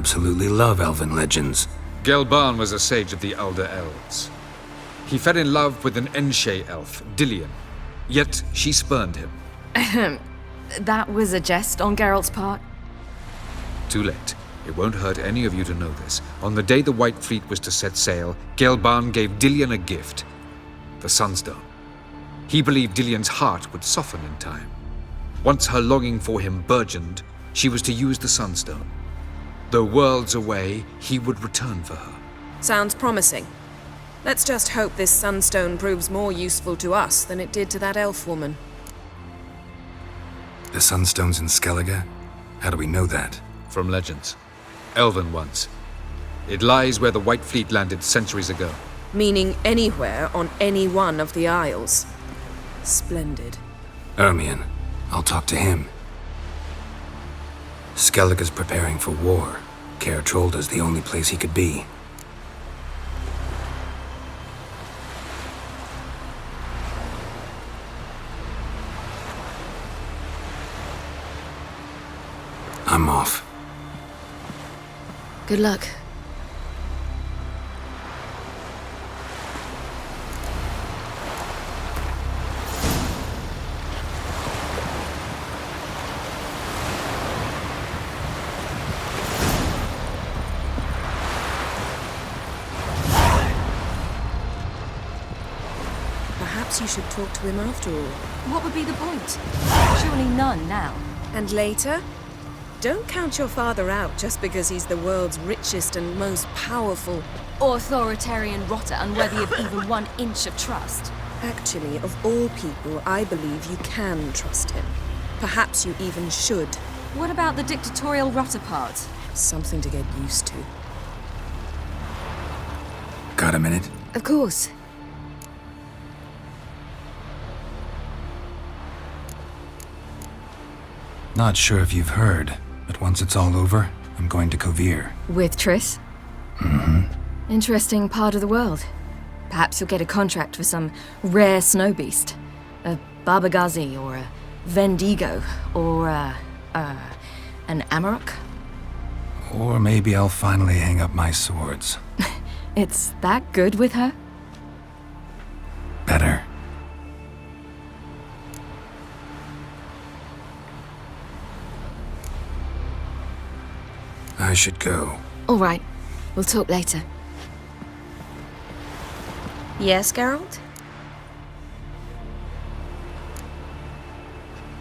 absolutely love elven legends. Gelban was a sage of the Elder Elves. He fell in love with an Enshe elf, Dillion. Yet she spurned him. That was a jest on Geralt's part? Too late. It won't hurt any of you to know this. On the day the White Fleet was to set sail, Gelban gave Dillion a gift. The Sunstone. He believed Dillion's heart would soften in time. Once her longing for him burgeoned, she was to use the Sunstone. Though worlds away, he would return for her. Sounds promising. Let's just hope this Sunstone proves more useful to us than it did to that elf woman. The Sunstone's in Skellige? How do we know that? From legends. Elven ones. It lies where the White Fleet landed centuries ago. Meaning anywhere on any one of the Isles. Splendid. Ermion. I'll talk to him. Skellige's preparing for war. Caer Trold's the only place he could be. I'm off. Good luck. Perhaps you should talk to him after all. What would be the point? Surely none now. And later? Don't count your father out just because he's the world's richest and most powerful. Authoritarian rotter unworthy of even 1 inch of trust. Actually, of all people, I believe you can trust him. Perhaps you even should. What about the dictatorial rotter part? Something to get used to. Got a minute? Of course. Not sure if you've heard, but once it's all over, I'm going to Kovir. With Triss? Mm-hmm. Interesting part of the world. Perhaps you'll get a contract for some rare snow beast. A Barbagazi, or a Vendigo, or an Amarok. Or maybe I'll finally hang up my swords. It's that good with her? Better. I should go. All right. We'll talk later. Yes, Geralt?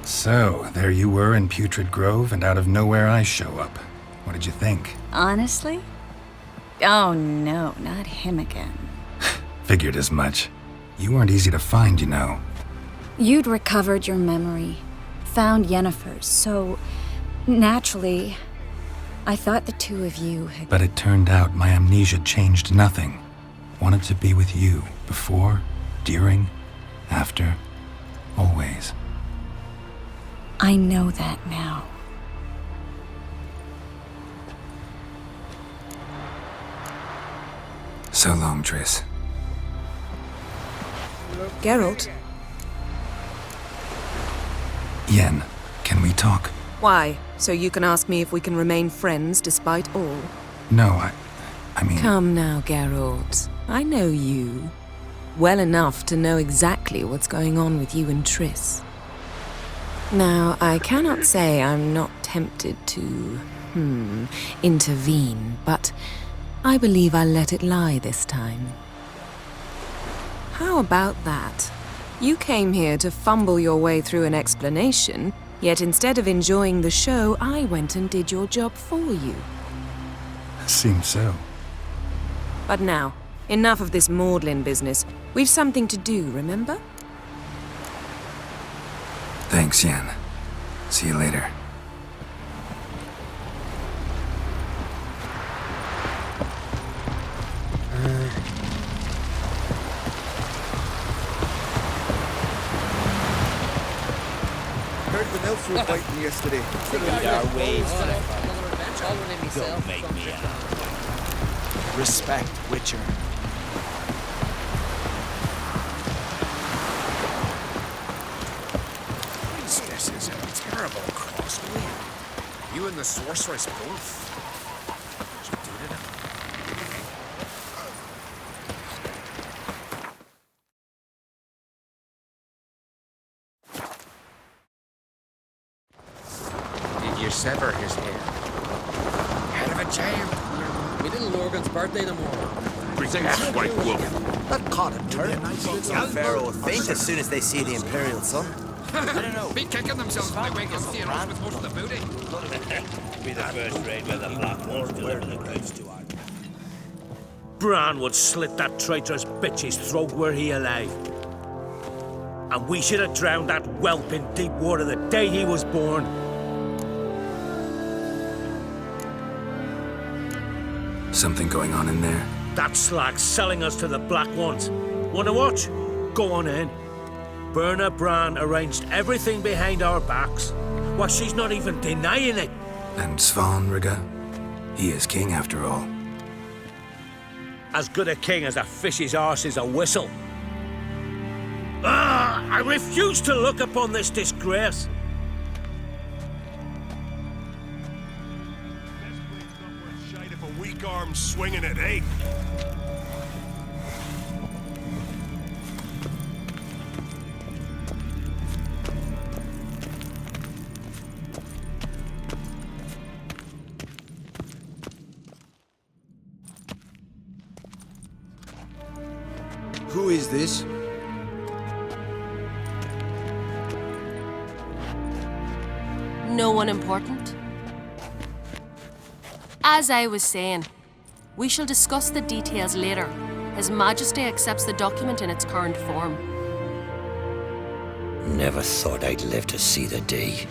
So, there you were in Putrid Grove, and out of nowhere I show up. What did you think? Honestly? Oh no, not him again. Figured as much. You weren't easy to find, you know. You'd recovered your memory, found Yennefer's, so naturally, I thought the two of you had... But it turned out my amnesia changed nothing. Wanted to be with you, before, during, after, always. I know that now. So long, Triss. Geralt? Yen, can we talk? Why? So you can ask me if we can remain friends despite all? No, I mean... Come now, Geralt. I know you. Well enough to know exactly what's going on with you and Triss. Now, I cannot say I'm not tempted to, intervene, but I believe I'll let it lie this time. How about that? You came here to fumble your way through an explanation, yet instead of enjoying the show, I went and did your job for you. Seems so. But now, enough of this maudlin business. We've something to do, remember? Thanks, Yen. See you later. Heard the elves were fighting yesterday. Our ways don't make me respect Witcher. This is a terrible crosswind. You and the sorceress both. My little Lorgan's birthday tomorrow. Presents White Wolf. That caught a turn. Some pharaoh will faint as soon as they see the Imperial sun. I don't know. Be kicking themselves when they wake up seeing us with most of the booty. Be the first raid where the Black Wolf delivered the goods to her. Bran would slit that traitor's bitch's throat were he alive. And we should have drowned that whelp in deep water the day he was born. Something going on in there? That slag's selling us to the Black Ones. Wanna watch? Go on in. Berna Bran arranged everything behind our backs. Well, she's not even denying it. And Svanrige? He is king after all. As good a king as a fish's arse is a whistle. I refuse to look upon this disgrace. Shite if a weak arm's swinging it, eh? Who is this? No one important. As I was saying, we shall discuss the details later. His Majesty accepts the document in its current form. Never thought I'd live to see the day.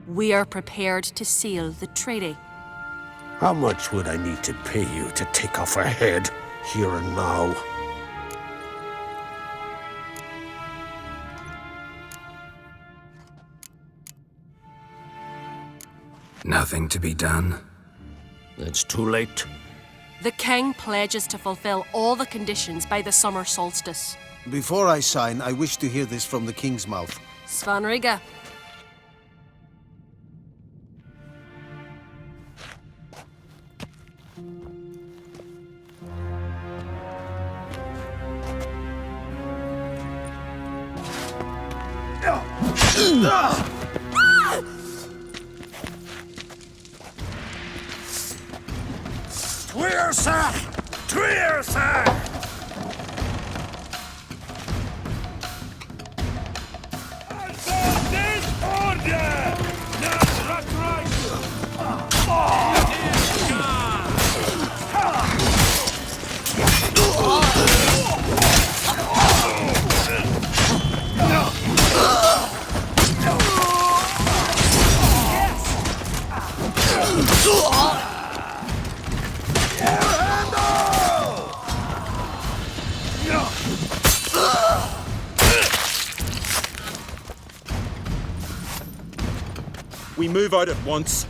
We are prepared to seal the treaty. How much would I need to pay you to take off her head, here and now? Nothing to be done? It's too late. The king pledges to fulfill all the conditions by the summer solstice. Before I sign, I wish to hear this from the king's mouth. Svanrige. We move out at once.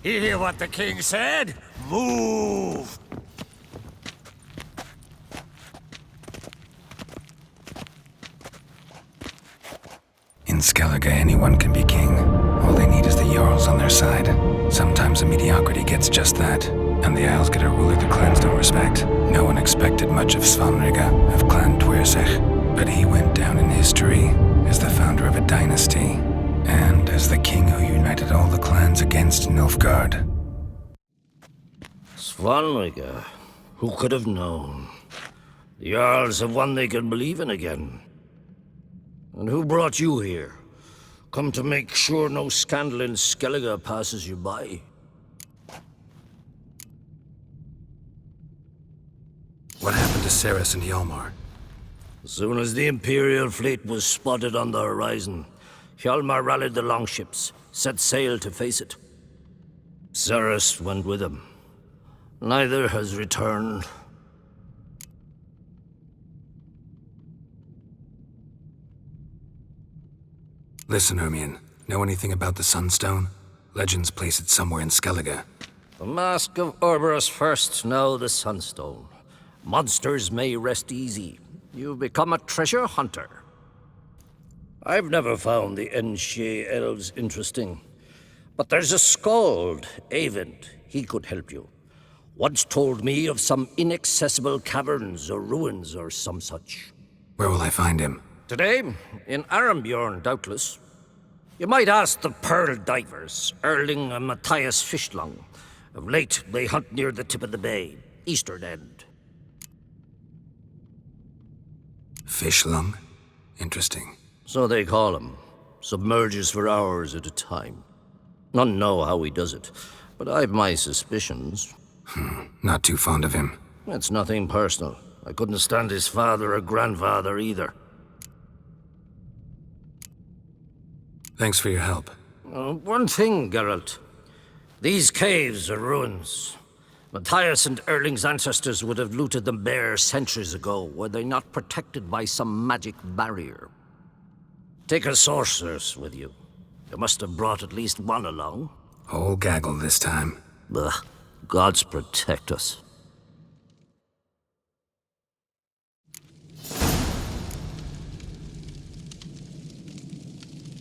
You hear what the king said? Move! In Skellige, anyone can be king. All they need is the Jarls on their side. Sometimes a mediocrity gets just that, and the Isles get a ruler the clans don't respect. No one expected much of Svanrige, of Clan Twirsich, but he went down in history as the founder of a dynasty, and as the king who united all the clans against Nilfgaard. Svanrige, who could have known? The Jarls have one they can believe in again. And who brought you here? Come to make sure no scandal in Skellige passes you by. What happened to Ceres and Hjalmar? As soon as the Imperial fleet was spotted on the horizon, Hjalmar rallied the longships, set sail to face it. Ceres went with him. Neither has returned. Listen, Hermione. Know anything about the Sunstone? Legends place it somewhere in Skellige. The Mask of Orberus first, now the Sunstone. Monsters may rest easy. You've become a treasure hunter. I've never found the Enshe elves interesting. But there's a skald, Eyvind. He could help you. Once told me of some inaccessible caverns or ruins or some such. Where will I find him? Today, in Arambjorn, doubtless. You might ask the Pearl Divers, Erling and Matthias Fishlung. Of late, they hunt near the tip of the bay, eastern end. Fishlung? Interesting. So they call him. Submerges for hours at a time. None know how he does it, but I've my suspicions. Not too fond of him. It's nothing personal. I couldn't stand his father or grandfather either. Thanks for your help. One thing, Geralt. These caves are ruins. Matthias and Erling's ancestors would have looted them bare centuries ago, were they not protected by some magic barrier. Take a sorceress with you. You must have brought at least one along. Whole gaggle this time. Ugh. Gods protect us.